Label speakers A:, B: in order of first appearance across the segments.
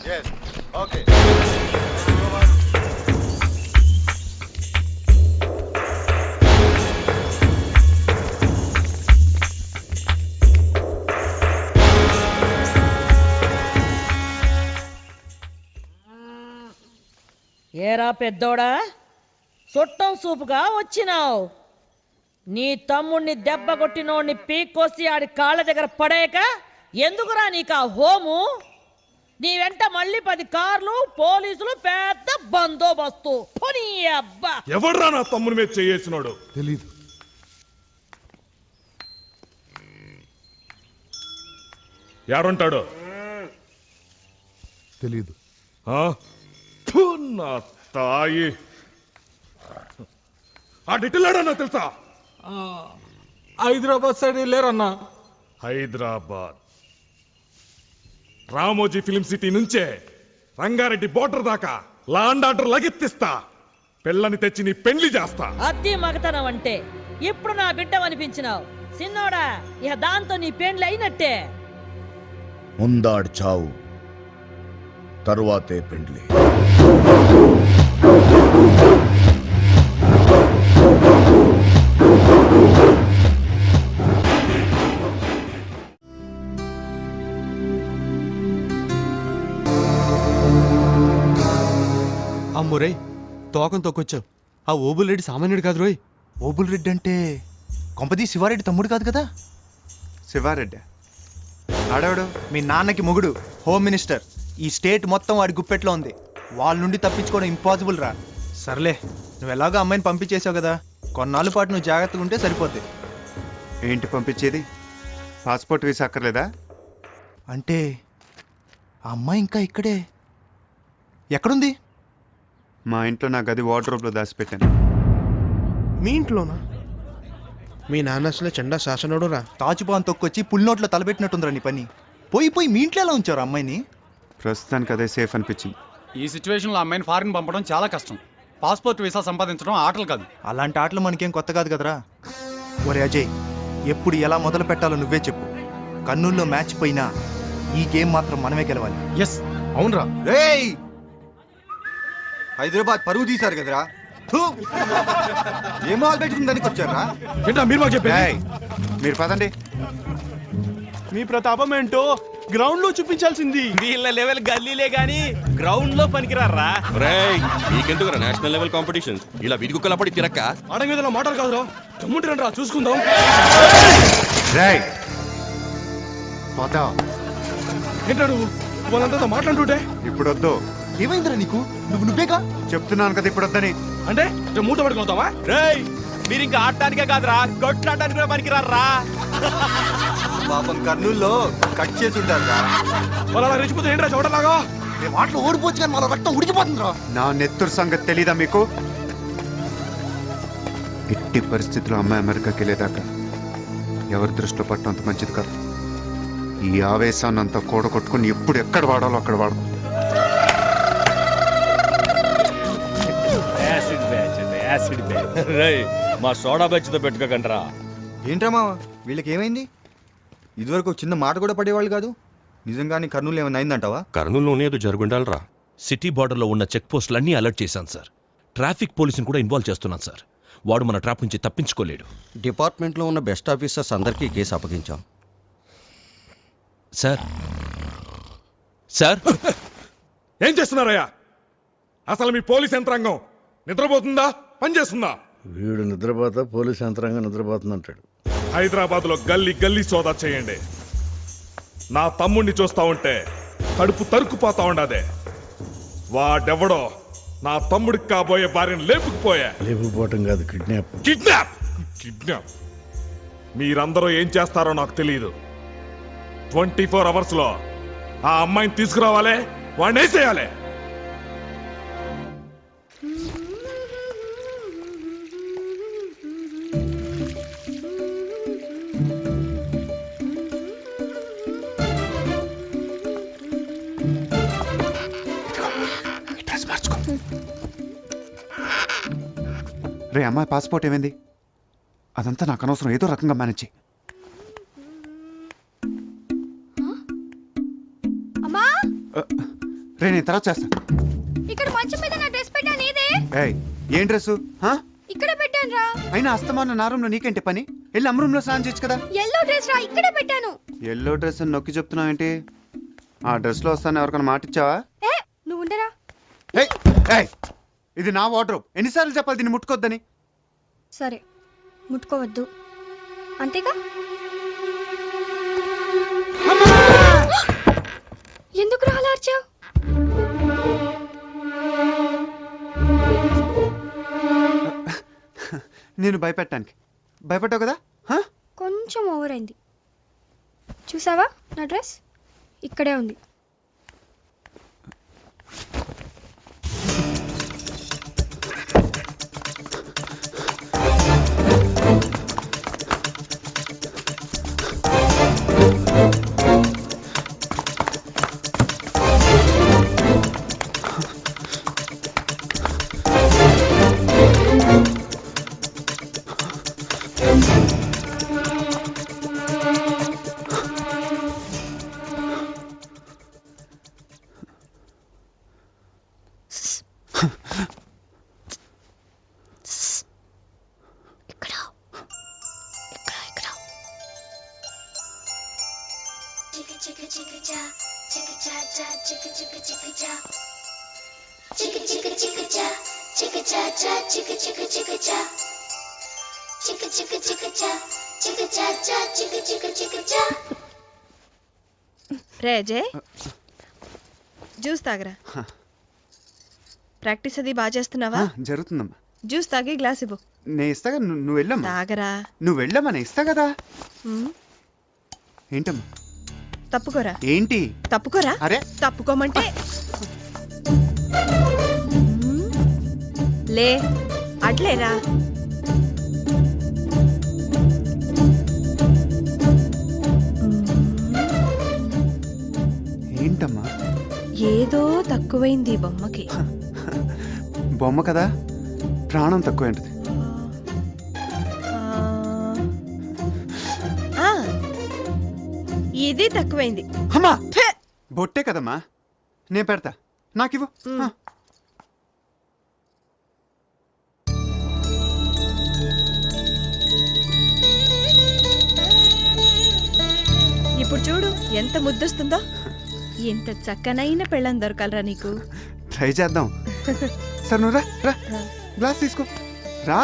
A: Yes. Okay.
B: ఏరా పెద్దోడా, చుట్టం సూపుగా వచ్చినావు. నీ తమ్ముణ్ణి దెబ్బ కొట్టినోడిని పీక్కోసి ఆడి కాళ్ళ దగ్గర పడేయక ఎందుకురా నీకా హోము? నీ వెంట మళ్ళీ 10 కార్లు, పోలీసులు, పెద్ద బందోబస్తు. పోనీ అబ్బా,
C: ఎవడ్రా నా తమ్ముని మీద చేసినాడు?
D: తెలీదు.
C: యాడుంటాడు?
D: తెలీదు.
C: ఆ? ఫు, నా తాయి. ఆ డిటిల్లాడన్నా తెలుసా?
E: హైదరాబాద్ సైడ్ వెళ్ళారన్నా.
C: హైదరాబాద్ రామోజీ ఫిలిం సిటీ నుంచే రంగారెడ్డి బోర్డర్ దాకా లాండ్ ఆర్డర్ లగెత్తిస్తా. పిల్లని తెచ్చి నీ పెళ్లి చేస్తా.
B: అద్దీ మగతనం అంటే ఇప్పుడు నా బిడ్డవనిపించినావు సిన్నోడా. ఇక దాంతో నీ పెండ్లి అయినట్టే.
F: ముందాడు చావు, తరువాతే పెండ్లి.
E: అమ్మురై, తోకం తొక్కొచ్చావు. ఆ ఓబుల్ రెడ్డి సామాన్యుడు కాదు రోయ్.
G: ఓబుల్ రెడ్డి అంటే కొంపది శివారెడ్డి తమ్ముడు కాదు కదా?
A: శివారెడ్డి ఆడవాడు మీ నాన్నకి మొగుడు, హోమ్ మినిస్టర్. ఈ స్టేట్ మొత్తం వాడి గుప్పెట్లో ఉంది. వాళ్ళ నుండి తప్పించుకోవడం ఇంపాసిబుల్ రా. సర్లే, నువ్వు ఎలాగో అమ్మాయిని పంపించేసావు కదా, కొన్నాళ్ళ పాటు నువ్వు జాగ్రత్తగా ఉంటే సరిపోద్ది.
H: ఏంటి పంపించేది? పాస్పోర్ట్ వీసా అక్కర్లేదా?
G: అంటే ఆ అమ్మాయి ఇంకా ఇక్కడే ఎక్కడుంది?
H: మా ఇంట్లో నా గది వార్డ్రోబ్లో దాచిపెట్టాను.
I: మీ ఇంట్లోనా? మీ నాన్న అసలు చెండా శాసనుడు రా.
G: తాచుపాన్ తొక్కొచ్చి పుల్నోట్లో తలపెట్టినట్టుందిరా నీ పని. పోయి పోయి మీ ఇంట్లో ఎలా ఉంచారు అమ్మాయిని?
H: ప్రస్తుతానికి అదే సేఫ్ అనిపించింది.
J: ఈ సిచ్యువేషన్లో అమ్మాయిని ఫారిన్ పంపడం చాలా కష్టం. పాస్పోర్ట్ వీసా సంపాదించడం ఆటలు కాదు.
G: అలాంటి ఆటలు మనకేం కొత్త కాదు కదరా. ఒరే అజయ్, ఎప్పుడు ఎలా మొదలు పెట్టాలో నువ్వే చెప్పు. కర్నూల్లో మ్యాచ్ పోయినా ఈ గేమ్ మాత్రం మనమే గెలవాలి.
J: ఎస్,
I: అవునరా.
A: రేయ్, హైదరాబాద్ పరువు తీశారు కదరా. థూ. ఏం మాల్ పెట్టుకుని దానికి వచ్చారా?
C: ఏంటా మీరు మాకు చెప్పేది?
H: ఏయ్, మీరు పదండి.
I: మీ ప్రతాపం ఏంటో గ్రౌండ్ లో చూపించాల్సింది.
E: వీళ్ళ లెవెల్ గల్లీలే గాని గ్రౌండ్ లో పనికిరారా.
K: నీకెందుకురా నేషనల్ లెవెల్ కాంపిటీషన్? ఇలా వీధి కుక్కలా పడి తిరక్క
C: అడగ మీద మాటలు కాదురా, తమ్ముంటి రా చూసుకుందాం.
H: రేయ్, పద.
C: ఏంటాడు వాళ్ళంతా మాట్లాడుతుంటే?
H: ఇప్పుడు వద్దు.
G: ఏమైందిరా నీకు? నువ్వేగా
H: చెప్తున్నాను కదా ఇప్పుడు వద్దని.
C: అంటే మూత పడుకుందామా?
E: రేయ్, మీరు ఇంకా ఆడటానికే కాదురా, కొట్లాడటానికి కూడా పనికిరారా.
A: పాపం కర్నూల్లో కట్ చేసి ఉంటారా.
C: వాళ్ళు అలా రెచ్చిపోతే ఏంట్రా చూడలాగా?
G: మేము ఆటలో ఓడిపోవచ్చు కానీ మన రక్తం ఉడికిపోతుందిరా.
H: నా నెత్తురు సంగతి తెలీదా మీకు? ఎట్టి పరిస్థితుల్లో అమ్మాయి అమెరికాకి వెళ్ళేదాకా ఎవరి దృష్టిలో పట్టడం అంత మంచిది కాదు. ఈ ఆవేశాన్ని అంతా కూడగొట్టుకుని ఎప్పుడు ఎక్కడ వాడాలో అక్కడ వాడదాం.
K: మా సోడా బెచ్చతో పెట్టుకోకండి.
A: ఏంట్రా మావా, వీళ్ళకి ఏమైంది? ఇదివరకు చిన్న మాట కూడా పడేవాళ్ళు కాదు. నిజంగానే కర్నూలు ఏమైనా అయిందంటావా?
K: కర్నూలులోనే ఏదో జరుగుండాలరా. సిటీ బార్డర్లో ఉన్న చెక్ పోస్టులన్నీ అలర్ట్ చేశాను సార్. ట్రాఫిక్ పోలీసుని కూడా ఇన్వాల్వ్ చేస్తున్నాను సార్. వాడు మన ట్రాప్ నుంచి తప్పించుకోలేడు.
F: డిపార్ట్మెంట్లో ఉన్న బెస్ట్ ఆఫీసర్స్ అందరికీ కేసు అప్పగించాం.
K: సార్ సార్
C: ఏం చేస్తున్నారయ్యా? అసలు మీ పోలీస్ యంత్రాంగం నిద్రపోతుందా, పనిచేస్తుందా?
D: వీడు నిద్రపోతా పోలీస్ యంత్రాంగం నిద్రపోతుందంటాడు.
C: హైదరాబాద్ లో గల్లీ గల్లీ సోదా చేయండి. నా తమ్ముణ్ణి చూస్తా ఉంటే కడుపు తరుక్కుపోతా ఉండదే. వాడెవడో నా తమ్ముడికి కాబోయే భార్యను లేపుకుపోయా.
D: లేపుకుపోవటం కాదు, కిడ్నాప్.
C: కిడ్నాప్ కిడ్నాప్ మీరందరూ ఏం చేస్తారో నాకు తెలియదు. 24 అవర్స్ లో ఆ అమ్మాయిని తీసుకురావాలి, వాడిని వేసేయాలి.
H: రే, అమ్మాయి పాస్పోర్ట్ ఏమైంది? అదంతా నాకు అనవసరం. ఏదో రకంగా మేనేజ్ చెయ్యి. రే నేను తర్వాత చేస్తా.
L: ఇక్కడ మంచం మీద నా డ్రెస్ పెట్టాను ఇదే.
H: ఏయ్ ఏం డ్రెస్సు?
L: ఇక్కడ పెట్టాను రా.
H: అయినా అస్తమాన నా రూమ్ లో నీకేంటి పని? వెళ్ళి అమ్మ రూమ్ లో స్నానం చేయొచ్చు కదా.
L: ఎల్లో డ్రెస్ రా, ఇక్కడే పెట్టాను.
H: ఎల్లో డ్రెస్ అని నొక్కి చెప్తున్నావు ఏంటి? ఆ డ్రెస్ లో వస్తాను ఎవరికైనా మాట ఇచ్చావా?
L: నువ్వు ఉండరా.
H: ఏయ్ ఏయ్ ఇది నా వార్డ్రోబ్, ఎన్నిసార్లు చెప్పాలి దీన్ని ముట్టుకోవద్దని?
L: సరే ముట్టుకోవద్దు అంతేగా. ఎందుకు రాలార్చావు?
H: నేను భయపెట్టానికి భయపడ్డావు కదా.
L: కొంచెం ఓవర్ అయింది. చూసావా నా డ్రెస్ ఇక్కడే ఉంది.
M: రే అజయ్, జ్యూస్ తాగరా. ప్రాక్టీస్ అది బాగా చేస్తున్నావా?
H: జరుగుతుందమ్మా.
M: జ్యూస్ తాగి గ్లాస్ ఇవ్వు.
H: నేను ఇస్తాగా, నువ్వు వెళ్ళమ్మా.
M: తాగరా.
H: నువ్వు వెళ్ళమ్మా, నేను ఇస్తా కదా. ఏంటమ్మా?
M: తప్పుకోరా.
H: ఏంటి
M: తప్పుకోరా?
H: అరే
M: తప్పుకోమంటే లే అట్లేరా.
H: ఏంటమ్మా?
M: ఏదో తక్కువైంది బొమ్మకి.
H: బొమ్మ కదా, ప్రాణం తక్కువ ఏంటది?
M: ఇది తక్కువైంది.
H: అమ్మా బొట్టే కదమ్మా, నేను పెడతా, నాకివ్వు.
M: ఇప్పుడు చూడు ఎంత ముద్దొస్తుందో. ఎంత చక్కనైన పెళ్ళం దొరకాలరా నీకు.
H: ట్రై చేద్దాం. సరే నువ్వు రా, రా గ్లాస్ తీసుకో రా.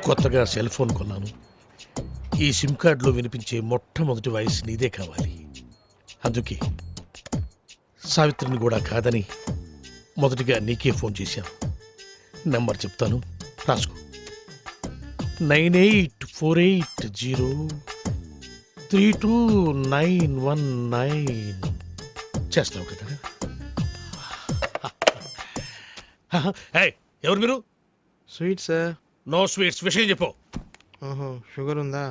N: కొత్తగా సెల్ ఫోన్ కొన్నాను. ఈ సిమ్ కార్డులో వినిపించే మొట్టమొదటి వాయిస్ నీదే కావాలి. అందుకే సావిత్రిని కూడా కాదని మొదటిగా నీకే ఫోన్ చేశాను. నెంబర్ చెప్తాను, రాసుకో. 9848032919. చేస్తావు కదా? ఎవరు మీరు?
I: Sweet sir.
N: No sweets. విషయం చెప్పు.
I: ఓహో, షుగర్ ఉందా?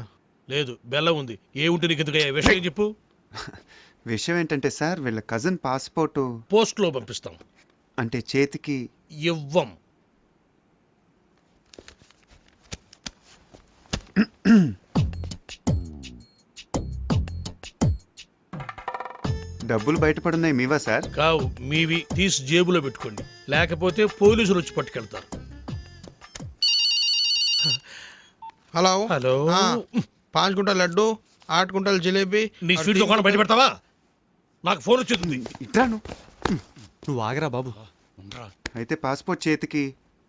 N: లేదు, బెల్లం ఉంది. ఏ ఉంటే నీకు ఎందుకు? విషయం చెప్పు.
H: విషయం ఏంటంటే సార్, వీళ్ళ కజిన్ పాస్పోర్టు
N: పోస్ట్లో పంపిస్తాం.
H: అంటే చేతికి
N: ఇవ్వం.
H: డబ్బులు బయటపడున్నాయి మీవా సార్?
N: కావు, మీవి. తీసి జేబులో పెట్టుకోండి, లేకపోతే పోలీసులు వచ్చి పట్టుకెళ్తారు.
I: Hello
N: hello.
I: 5 గుంటల లడ్డు, 8 గుంటల జిలేబీ.
N: నీ స్వీట్ దుకాణం బయట పెడతావా? నాకు ఫోన్ వచ్చేస్తుంది.
H: ఇట్రాను.
E: నువ్వు ఆగరా బాబు.
H: అయితే పాస్పోర్ట్ చేతికి.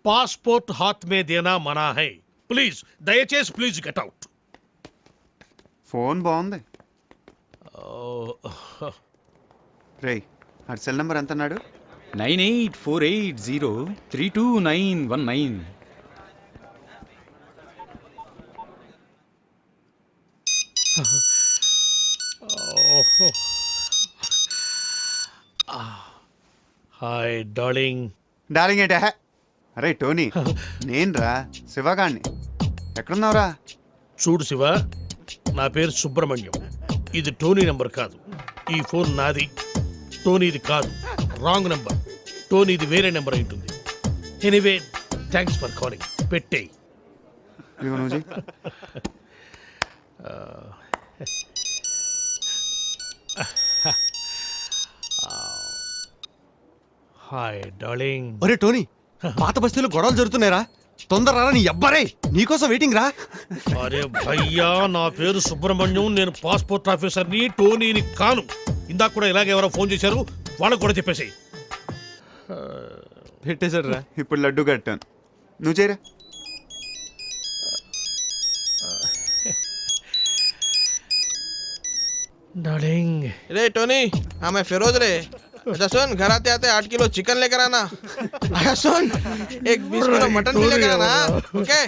N: పాస్పోర్ట్ హాత్ మే దేనా మనా హై. ప్లీజ్, దయచేసి ప్లీజ్ గెట్ అవుట్.
H: ఫోన్ బాగుంది. రే ఆ సెల్ నెంబర్ ఎంత అన్నాడు?
J: 9848032919.
N: Hi darling.
H: డార్లింగ్ ఏంటే? అరే టోనీ, నేను రా శివగాణ్ణి. ఎక్కడున్నావురా?
N: చూడు శివ, నా పేరు సుబ్రహ్మణ్యం. ఇది టోనీ నెంబర్ కాదు. ఈ ఫోన్ నాది, టోనీది కాదు. Wrong number. టోనీది వేరే నెంబర్ అయి ఉంటుంది. Anyway, thanks for calling. పెట్టేయ్.
H: ఇదిగో నువ్వు చెయ్యి.
N: Hi darling.
E: ఒరే టోనీ, పాత బస్తీలో గొడవలు జరుగుతున్నాయిరా, తొందర రారా నీ అబ్బారే, నీకోసం వెయిటింగ్ రా.
N: అరే భయ్యా, నా పేరు సుబ్రహ్మణ్యం, నేను పాస్పోర్ట్ ఆఫీసర్ని, టోనీని కాను. ఇందాక కూడా ఇలాగ ఎవరో ఫోన్ చేశారు, వాళ్ళకు కూడా చెప్పేసి.
E: పెట్టేశాడు రా.
H: ఇప్పుడు లడ్డు కట్టాను, నువ్వు చేయరా.
N: డార్లింగ్.
I: रे टोनी, हाँ मैं फिरोज रे. अच्छा सुन, घर आते आते 8 किलो चिकन लेकर आना. अच्छा सुन, एक 20 किलो मटन भी लेकर आना. ओके.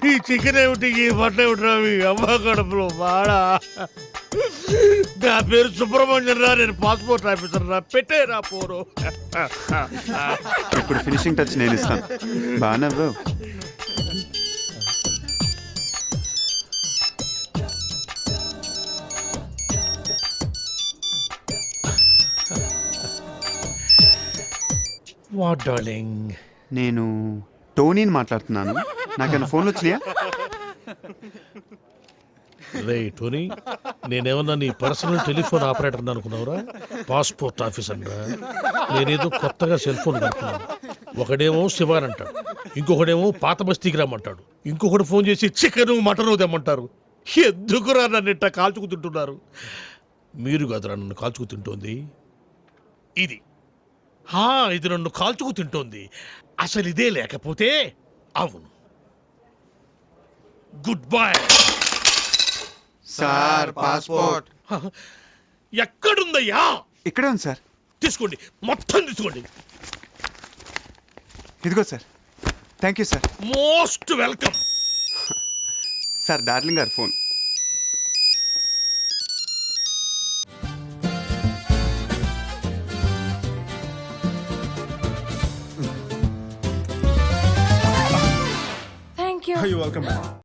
N: ఈ చికెన్ ఏమిటి, ఈ మటన్ ఏమిటి, మీ అమ్మ కడుపులో బాడా. నా పేరు సుబ్రహ్మణ్యం రా, నేను పాస్పోర్ట్ ఆఫీసర్ రా. పెట్టేరా పోరు.
H: ఇప్పుడు ఫినిషింగ్ టచ్ నేను ఇస్తాను. బాగా నవ్వావు.
N: What darling?
H: నేను టోనీని మాట్లాడుతున్నాను. నాకేమైనా ఫోన్లు వచ్చినాయా?
N: రే టోనీ, నేనేమన్నా నీ పర్సనల్ టెలిఫోన్ ఆపరేటర్ అనుకున్నావురా? పాస్పోర్ట్ ఆఫీసర్ రా. నేనేదో కొత్తగా సెల్ ఫోన్ కనుక్కున్నాను. ఒకడేమో శివాన్ అంటాడు, ఇంకొకడేమో పాత బస్తీకి రమ్మంటాడు, ఇంకొకటి ఫోన్ చేసి చికెన్ మటన్ తెమ్మంటారు. ఎందుకురా నన్ను ఇట్ట కాల్చుకు తింటున్నారు? మీరు కాదురా నన్ను కాల్చుకు తింటోంది, ఇది. ఇది నన్ను కాల్చుకు తింటోంది. అసలు ఇదే లేకపోతే అవును. Good bye
H: sir. పాస్పోర్ట్
N: ఎక్కడుందయ్యా?
H: ఇక్కడే ఉంది సార్.
N: తీసుకోండి, మొత్తం తీసుకోండి.
H: ఇదిగో sir. Thank you sir.
N: Most welcome.
H: Sir, darling గారు ఫోన్.
O: You're welcome.